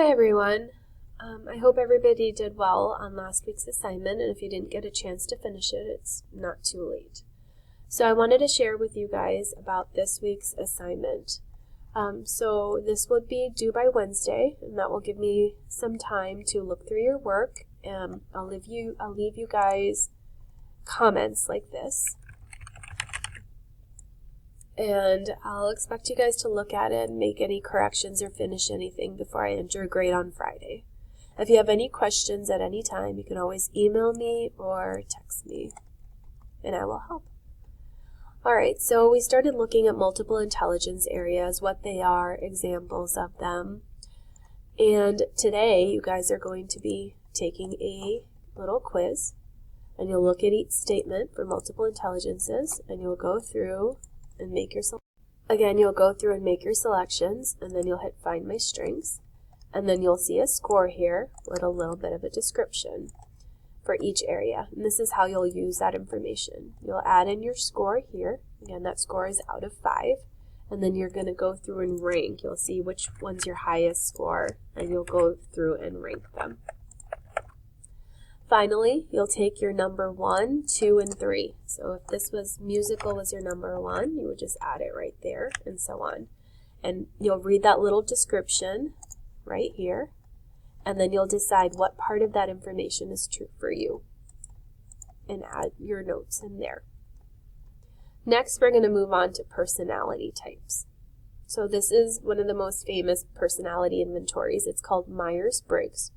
Hi everyone. I hope everybody did well on last week's assignment, and if you didn't get a chance to finish it, it's not too late. So I wanted to share with you guys about this week's assignment. So this would be due by Wednesday, and that will give me some time to look through your work, and I'll leave you guys comments like this. And I'll expect you guys to look at it and make any corrections or finish anything before I enter a grade on Friday. If you have any questions at any time, you can always email me or text me, and I will help. Alright, so we started looking at multiple intelligence areas, what they are, examples of them. And today, you guys are going to be taking a little quiz, and you'll look at each statement for multiple intelligences, and you'll go through and make your selections, and then you'll hit Find My Strengths, and then you'll see a score here with a little bit of a description for each area. And this is how you'll use that information. You'll add in your score here. Again, that score is out of 5, and then you're going to go through and rank. You'll see which one's your highest score, and you'll go through and rank them. Finally, you'll take your number 1, 2, and 3. So if this was musical was your number 1, you would just add it right there, and so on. And you'll read that little description right here, and then you'll decide what part of that information is true for you, and add your notes in there. Next, we're going to move on to personality types. So this is one of the most famous personality inventories. It's called Myers-Briggs.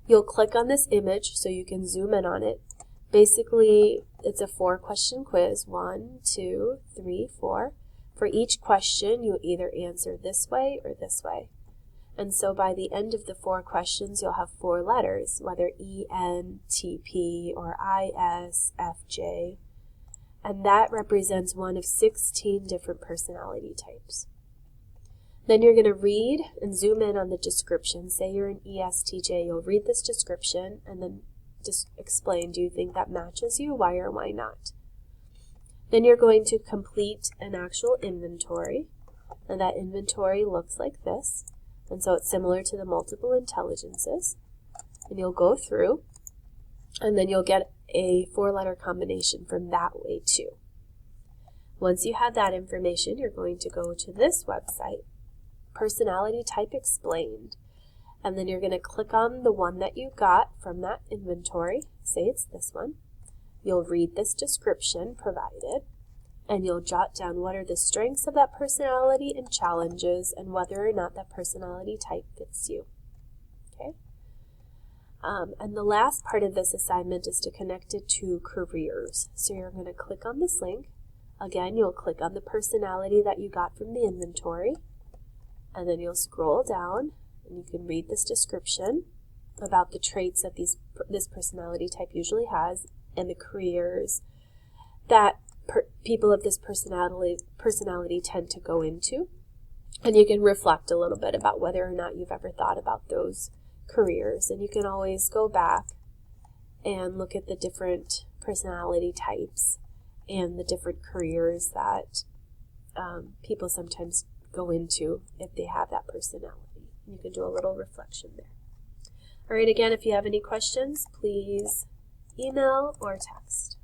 You'll click on this image so you can zoom in on it. Basically, it's a 4-question quiz, 1, 2, 3, 4. For each question, you either answer this way or this way. And so by the end of the 4 questions, you'll have 4 letters, whether E, N, T, P, or I, S, F, J. And that represents one of 16 different personality types. Then you're going to read and zoom in on the description. Say you're an ESTJ, you'll read this description and then just explain, do you think that matches you? Why or why not? Then you're going to complete an actual inventory, and that inventory looks like this. And so it's similar to the multiple intelligences. And you'll go through, and then you'll get a 4-letter combination from that way too. Once you have that information, you're going to go to this website, Personality Type Explained, and then you're going to click on the one that you got from that inventory. Say it's this one. You'll read this description provided, and you'll jot down what are the strengths of that personality and challenges, and whether or not that personality type fits you. Okay? And the last part of this assignment is to connect it to careers. So you're going to click on this link. Again, you'll click on the personality that you got from the inventory, and then you'll scroll down, and you can read this description about the traits that this personality type usually has, and the careers that people of this personality tend to go into. And you can reflect a little bit about whether or not you've ever thought about those careers. And you can always go back and look at the different personality types and the different careers that people sometimes go into if they have that personality. You can do a little reflection there. All right, again, if you have any questions, please email or text.